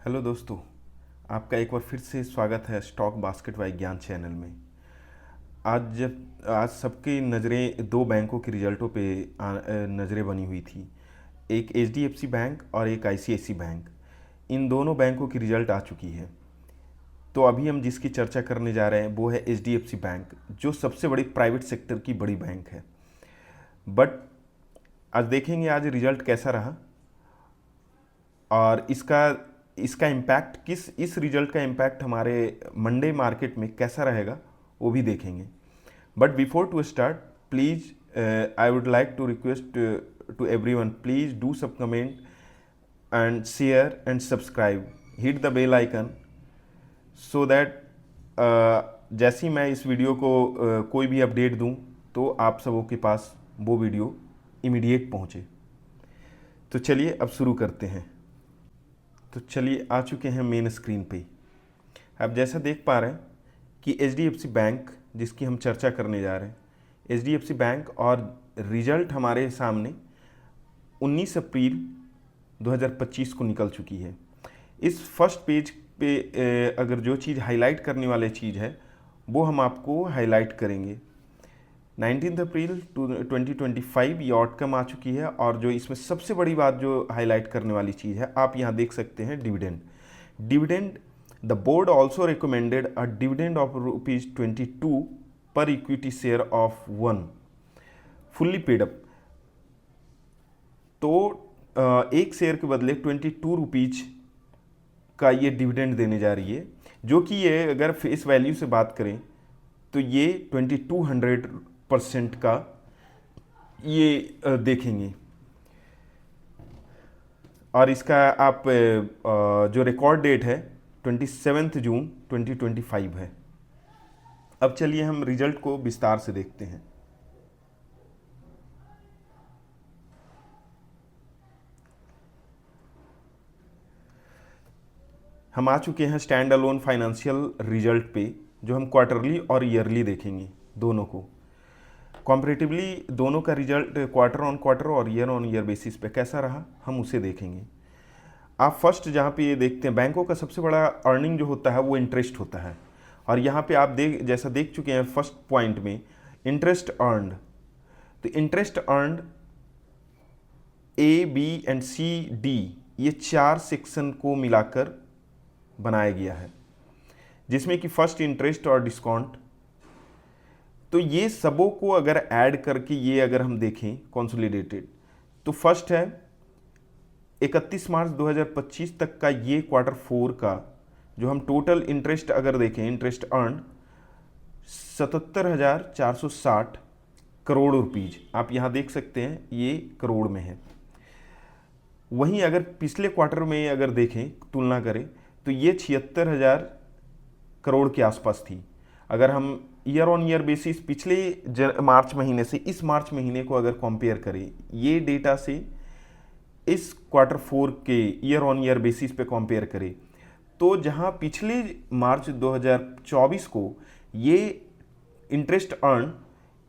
Hello दोस्तों, आपका एक बार फिर से स्वागत है स्टॉक बास्केट विज्ञान चैनल में। आज सबकी नज़रें दो बैंकों के रिजल्टों पे नज़रें बनी हुई थी। एक एचडीएफसी बैंक और एक आईसीआईसी बैंक। इन दोनों बैंकों की रिजल्ट आ चुकी है। तो अभी हम जिसकी चर्चा करने जा रहे हैं वो है एचडीएफसी बैंक, जो सबसे बड़ी प्राइवेट सेक्टर की बड़ी बैंक है। बट आज देखेंगे आज रिजल्ट कैसा रहा और इसका इसका इम्पैक्ट इस रिजल्ट का इम्पैक्ट हमारे मंडे मार्केट में कैसा रहेगा वो भी देखेंगे। But before to start, please I would like to request to everyone, please do सब comment and share and subscribe, hit the bell icon so that जैसे ही मैं इस वीडियो को कोई भी अपडेट दूं तो आप सबों के पास वो वीडियो इमीडिएट पहुंचे। तो चलिए अब शुरू करते हैं। तो चलिए आ चुके हैं मेन स्क्रीन पे। अब जैसा देख पा रहे हैं कि एचडीएफसी बैंक जिसकी हम चर्चा करने जा रहे हैं, एचडीएफसी बैंक और रिजल्ट हमारे सामने 19 अप्रैल 2025 को निकल चुकी है। इस फर्स्ट पेज पे अगर जो चीज़ हाईलाइट करने वाली चीज़ है वो हम आपको हाईलाइट करेंगे। 19 अप्रैल 2025 ये आउटकम आ चुकी है और जो इसमें सबसे बड़ी बात जो हाईलाइट करने वाली चीज़ है आप यहाँ देख सकते हैं, dividend. The board also recommended a dividend of ₹22 पर equity share of 1 fully paid up. तो एक शेयर के बदले ₹22 का ये डिविडेंड देने जा रही है, जो कि ये अगर फेस वैल्यू से बात करें तो ये 2200% का ये देखेंगे। और इसका आप जो रिकॉर्ड डेट है 27 जून 2025 है। अब चलिए हम रिजल्ट को विस्तार से देखते हैं। हम आ चुके हैं स्टैंड अलोन फाइनेंशियल रिजल्ट पे, जो हम क्वार्टरली और ईयरली देखेंगे दोनों को। कॉम्परेटिवली दोनों का रिजल्ट क्वार्टर ऑन क्वार्टर और ईयर ऑन ईयर बेसिस पे कैसा रहा हम उसे देखेंगे। आप फर्स्ट जहाँ पे ये देखते हैं, बैंकों का सबसे बड़ा अर्निंग जो होता है वो इंटरेस्ट होता है। और यहाँ पे आप जैसा देख चुके हैं फर्स्ट पॉइंट में इंटरेस्ट अर्नड। तो interest earned A, B and C, D, ये 4 सेक्शन को मिलाकर बनाया गया है, जिसमें कि फर्स्ट इंटरेस्ट और डिस्काउंट। तो ये सबों को अगर ऐड करके ये अगर हम देखें कंसोलिडेटेड, तो फर्स्ट है 31 मार्च 2025 तक का ये क्वार्टर 4 का जो हम टोटल इंटरेस्ट अगर देखें, इंटरेस्ट अर्न 77,460 करोड़ रुपीज। आप यहाँ देख सकते हैं ये करोड़ में है। वहीं अगर पिछले क्वार्टर में अगर देखें, तुलना करें, तो ये 76,000 करोड़ के आसपास थी। अगर हम ईयर ऑन ईयर बेसिस पिछले मार्च महीने से इस मार्च महीने को अगर कंपेयर करें, ये डेटा से इस क्वार्टर 4 के ईयर ऑन ईयर बेसिस पे कंपेयर करें, तो जहां पिछले मार्च 2024 को ये इंटरेस्ट अर्न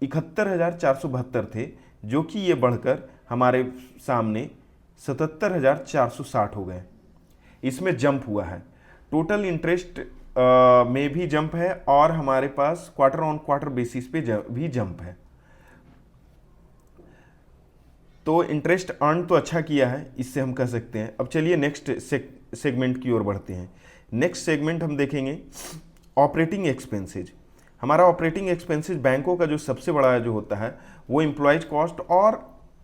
71,472 थे, जो कि ये बढ़कर हमारे सामने 77,460 हो गए। इसमें जंप हुआ है, टोटल इंटरेस्ट में भी जंप है और हमारे पास क्वार्टर ऑन क्वार्टर बेसिस पे भी जंप है। तो इंटरेस्ट अर्न तो अच्छा किया है, इससे हम कह सकते हैं। अब चलिए नेक्स्ट सेगमेंट की ओर बढ़ते हैं। नेक्स्ट सेगमेंट हम देखेंगे ऑपरेटिंग एक्सपेंसेज। हमारा ऑपरेटिंग एक्सपेंसेज बैंकों का जो सबसे बड़ा जो होता है वो एम्प्लॉयज कॉस्ट और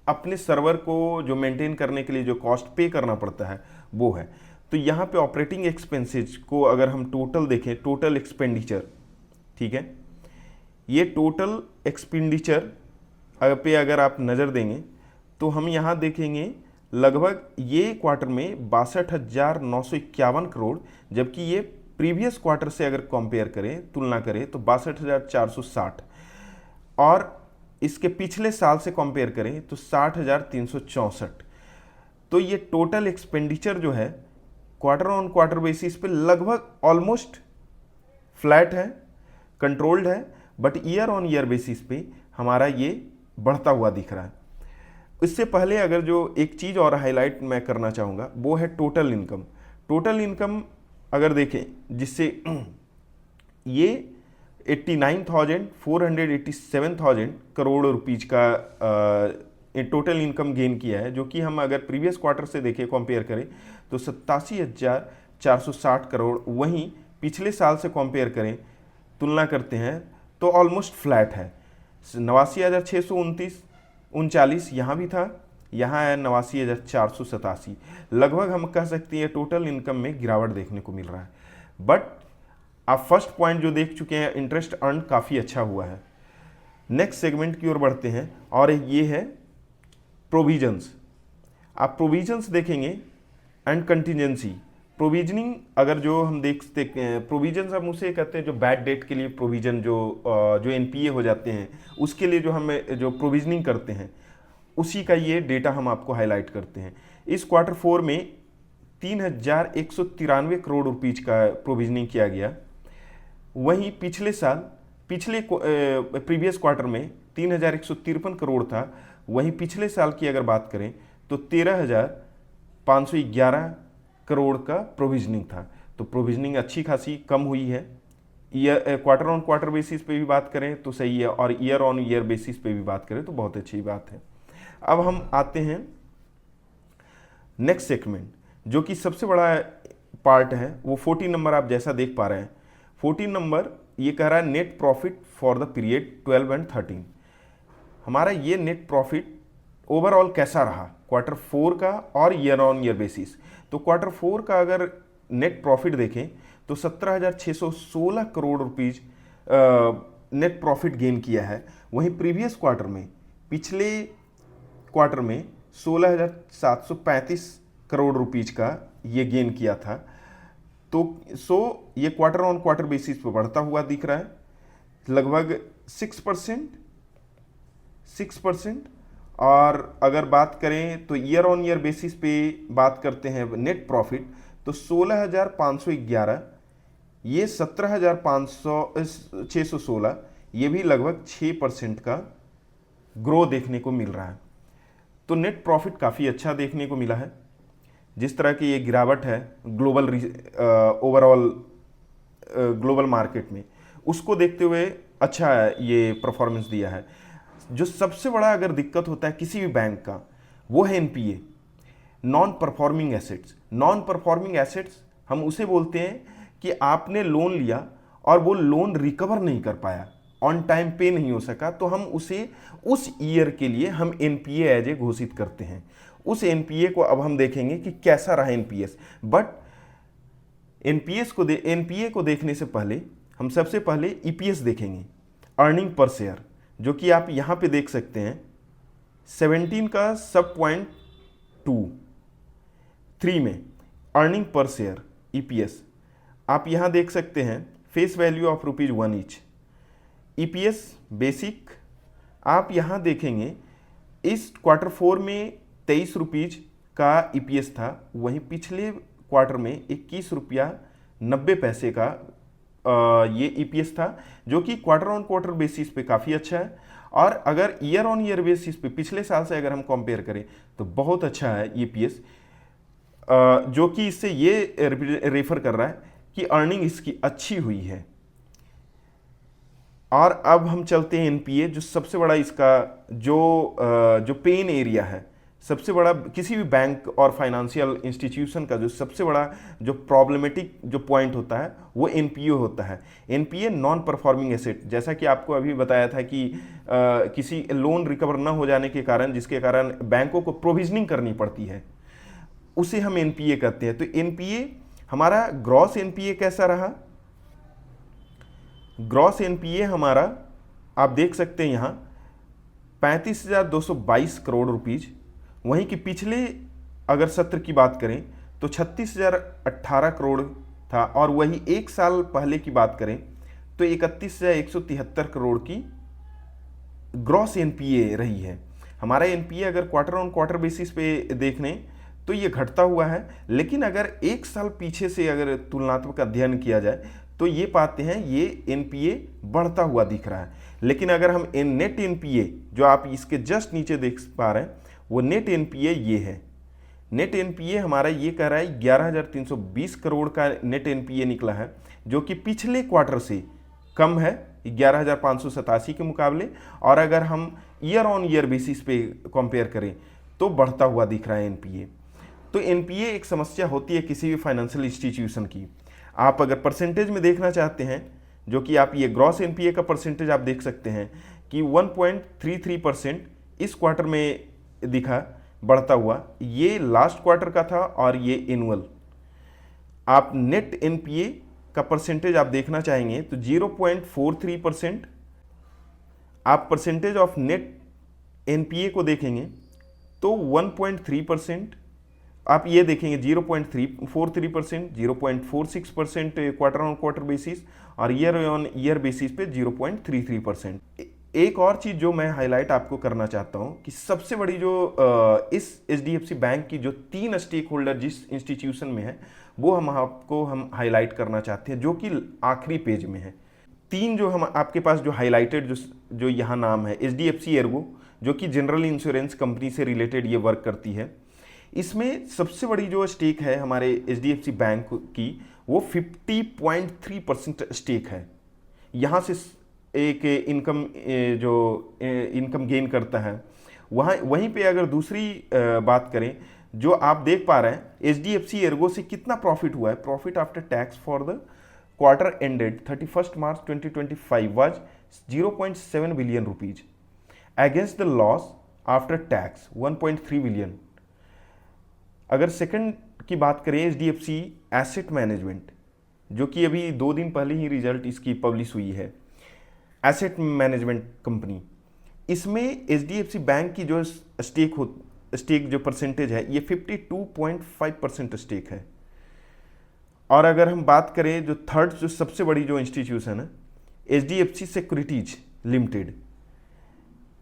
अपने सर्वर को जो मेंटेन करने के लिए जो कॉस्ट पे करना पड़ता है वो है। तो यहाँ पे ऑपरेटिंग एक्सपेंसेज को अगर हम टोटल देखें, टोटल एक्सपेंडिचर, ठीक है, ये टोटल एक्सपेंडिचर पे अगर आप नज़र देंगे तो हम यहाँ देखेंगे लगभग ये क्वार्टर में 62,951 करोड़, जबकि ये प्रीवियस क्वार्टर से अगर कंपेयर करें, तुलना करें, तो 62,460, और इसके पिछले साल से कंपेयर करें तो 60,364। तो ये टोटल एक्सपेंडिचर जो है क्वार्टर ऑन क्वार्टर बेसिस पे लगभग ऑलमोस्ट फ्लैट है, कंट्रोल्ड है, but year on year basis पे हमारा ये बढ़ता हुआ दिख रहा है। इससे पहले अगर जो एक चीज़ और हाईलाइट मैं करना चाहूँगा वो है टोटल इनकम। टोटल इनकम अगर देखें जिससे ये 89,487,000 करोड़ रुपीज का टोटल इनकम गेन किया है, जो कि हम अगर प्रीवियस क्वार्टर से देखें कंपेयर करें तो 87,460 करोड़, वहीं पिछले साल से कंपेयर करें तुलना करते हैं तो ऑलमोस्ट फ्लैट है। 89,639 यहाँ भी था, यहाँ है 89,487, लगभग हम कह सकते हैं टोटल इनकम में गिरावट देखने को मिल रहा है। बट आप फर्स्ट पॉइंट जो देख चुके हैं, इंटरेस्ट अर्न काफ़ी अच्छा हुआ है। नेक्स्ट सेगमेंट की ओर बढ़ते हैं और ये है प्रोविजंस। आप प्रोविजंस देखेंगे एंड कंटिजेंसी। प्रोविजनिंग अगर जो हम देखते हैं, प्रोविजंस हम उसे कहते हैं जो बैड डेट के लिए प्रोविजन, जो एनपीए हो जाते हैं उसके लिए जो हम जो प्रोविजनिंग करते हैं, उसी का ये डेटा हम आपको हाईलाइट करते हैं। इस क्वार्टर 4 में 3,193 करोड़ रुपीज का प्रोविजनिंग किया गया। वहीं पिछले साल प्रीवियस क्वार्टर में 3,153 करोड़ था। वहीं पिछले साल की अगर बात करें तो 13,511 करोड़ का प्रोविजनिंग था। तो प्रोविजनिंग अच्छी खासी कम हुई है। क्वार्टर ऑन क्वार्टर बेसिस पे भी बात करें तो सही है, और ईयर ऑन ईयर बेसिस पे भी बात करें तो बहुत अच्छी बात है। अब हम आते हैं नेक्स्ट सेगमेंट, जो कि सबसे बड़ा पार्ट है, वो 14 नंबर आप जैसा देख पा रहे हैं। 14 नंबर ये कह रहा है net profit for the period 12 and 13। हमारा ये नेट प्रॉफिट ओवरऑल कैसा रहा क्वार्टर 4 का और ईयर ऑन ईयर बेसिस। तो क्वार्टर 4 का अगर नेट प्रॉफिट देखें तो 17,616 crore rupees net profit gain किया है। वहीं प्रीवियस क्वार्टर में, पिछले क्वार्टर में 16,735 करोड़ रुपीज का ये गेन किया था। तो ये क्वार्टर ऑन क्वार्टर बेसिस पर बढ़ता हुआ दिख रहा है, लगभग 6%। और अगर बात करें तो ईयर ऑन ईयर बेसिस पे बात करते हैं नेट प्रॉफिट, तो 16,511, ये 17,616, ये भी लगभग 6% का ग्रो देखने को मिल रहा है। तो नेट प्रॉफिट काफ़ी अच्छा देखने को मिला है। जिस तरह की ये गिरावट है ग्लोबल ओवरऑल ग्लोबल मार्केट में, उसको देखते हुए अच्छा ये परफॉर्मेंस दिया है। जो सबसे बड़ा अगर दिक्कत होता है किसी भी बैंक का, वो है NPA, non performing assets. Non performing assets हम उसे बोलते हैं कि आपने लोन लिया और वो लोन रिकवर नहीं कर पाया, ऑन टाइम पे नहीं हो सका, तो हम उसे उस ईयर के लिए हम एनपीए एज ए घोषित करते हैं। उस एनपीए को अब हम देखेंगे कि कैसा रहा एनपीएस। बट एनपीए को देखने से पहले हम सबसे पहले ईपीएस देखेंगे, अर्निंग पर शेयर, जो कि आप यहाँ पे देख सकते हैं 17 का सब पॉइंट 3 में अर्निंग पर शेयर ईपीएस आप यहाँ देख सकते हैं, face value of ₹1 each. EPS basic आप यहाँ देखेंगे इस क्वार्टर 4 में 23 रुपीज का ईपीएस था, वहीं पिछले क्वार्टर में 21 रुपया 90 पैसे का ये ईपीएस था, जो कि क्वार्टर ऑन क्वार्टर बेसिस पे काफ़ी अच्छा है। और अगर ईयर ऑन ईयर बेसिस पे पिछले साल से अगर हम कंपेयर करें तो बहुत अच्छा है ईपीएस, जो कि इससे ये रेफर कर रहा है कि अर्निंग इसकी अच्छी हुई है। और अब हम चलते हैं एनपीए, जो सबसे बड़ा इसका जो पेन एरिया है, सबसे बड़ा किसी भी बैंक और फाइनेंशियल इंस्टीट्यूशन का जो सबसे बड़ा जो प्रॉब्लमेटिक जो पॉइंट होता है वो एनपीए होता है। एनपीए नॉन परफॉर्मिंग एसेट, जैसा कि आपको अभी बताया था कि किसी लोन रिकवर ना हो जाने के कारण, जिसके कारण बैंकों को प्रोविजनिंग करनी पड़ती है, उसे हम एनपीए कहते हैं। तो एनपीए हमारा ग्रॉस एनपीए कैसा रहा? ग्रॉस एनपीए हमारा आप देख सकते हैं यहाँ 35,222 करोड़ रुपीज, वहीं कि पिछले अगर सत्र की बात करें तो 36,018 करोड़ था, और वही एक साल पहले की बात करें तो 31,173 करोड़ की ग्रॉस एनपीए रही है। हमारा एनपीए अगर क्वार्टर ऑन क्वार्टर बेसिस पे देखें तो ये घटता हुआ है, लेकिन अगर एक साल पीछे से अगर तुलनात्मक अध्ययन किया जाए तो ये पाते हैं ये एनपीए बढ़ता हुआ दिख रहा है। लेकिन अगर हम नेट एनपीए जो आप इसके जस्ट नीचे देख पा रहे हैं, वो नेट एनपीए ये है, नेट एनपीए हमारा ये कह रहा है 11,320 करोड़ का नेट एनपीए निकला है, जो कि पिछले क्वार्टर से कम है 11,587 के मुकाबले। और अगर हम ईयर ऑन ईयर बेसिस पे कंपेयर करें तो बढ़ता हुआ दिख रहा है एनपीए। तो एनपीए एक समस्या होती है किसी भी फाइनेंशियल इंस्टीट्यूशन की। आप अगर परसेंटेज में देखना चाहते हैं, जो कि आप ये ग्रॉस एनपीए का परसेंटेज आप देख सकते हैं कि 1.33% इस क्वार्टर में दिखा बढ़ता हुआ, ये लास्ट क्वार्टर का था और ये एनुअल। आप नेट एनपीए का परसेंटेज आप देखना चाहेंगे तो 0.43%। आप परसेंटेज ऑफ नेट एनपीए को देखेंगे तो 1.3%। आप ये देखेंगे 0.43%, 0.46% क्वार्टर ऑन क्वार्टर बेसिस और ईयर ऑन ईयर बेसिस पे 0.33%। एक और चीज़ जो मैं हाईलाइट आपको करना चाहता हूँ कि सबसे बड़ी जो इस एचडीएफसी बैंक की जो 3 स्टेक होल्डर जिस इंस्टीट्यूशन में है, वो हम हाईलाइट करना चाहते हैं, जो कि आखिरी पेज में है। 3 जो हम आपके पास जो हाईलाइटेड जो यहाँ नाम है, एचडीएफसी एर्गो जो कि जनरल इंश्योरेंस कंपनी से रिलेटेड ये वर्क करती है। इसमें सबसे बड़ी जो स्टेक है हमारे एचडीएफसी बैंक की, वो 50.3% स्टेक है। यहाँ से एक इनकम जो इनकम गेन करता है। वहीं पे अगर दूसरी बात करें, जो आप देख पा रहे हैं एचडीएफसी एर्गो से कितना प्रॉफिट हुआ है, profit after tax for the quarter ended 31 March 2025 was 0.7 billion rupees against the loss after tax 1.3 billion. अगर सेकंड की बात करें एचडीएफसी एसेट मैनेजमेंट, जो कि अभी 2 दिन पहले ही रिजल्ट इसकी पब्लिश हुई है, एसेट मैनेजमेंट कंपनी, इसमें एचडीएफसी बैंक की जो स्टेक जो परसेंटेज है ये 52.5% स्टेक है। और अगर हम बात करें जो थर्ड जो सबसे बड़ी जो इंस्टीट्यूशन है, एचडीएफसी सिक्योरिटीज लिमिटेड,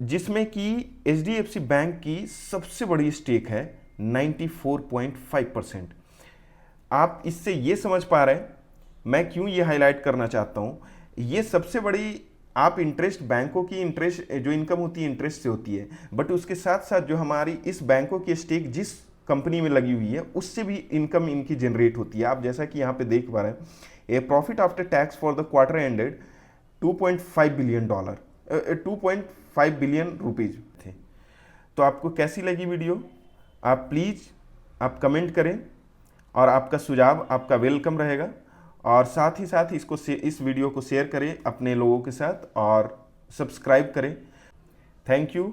जिसमें कि एचडीएफसी बैंक की सबसे बड़ी स्टेक है 94.5%। आप इससे ये समझ पा रहे हैं मैं क्यों ये हाईलाइट करना चाहता हूँ। ये सबसे बड़ी आप इंटरेस्ट, बैंकों की इंटरेस्ट जो इनकम होती है इंटरेस्ट से होती है, बट उसके साथ साथ जो हमारी इस बैंकों की स्टेक जिस कंपनी में लगी हुई है उससे भी इनकम इनकी जनरेट होती है। आप जैसा कि यहाँ पे देख पा रहे हैं, a profit after tax for the quarter ended $2.5 billion rupees थे। तो आपको कैसी लगी वीडियो, आप प्लीज़ आप कमेंट करें और आपका सुझाव आपका वेलकम रहेगा। और साथ ही साथ इस वीडियो को शेयर करें अपने लोगों के साथ और सब्सक्राइब करें। Thank you.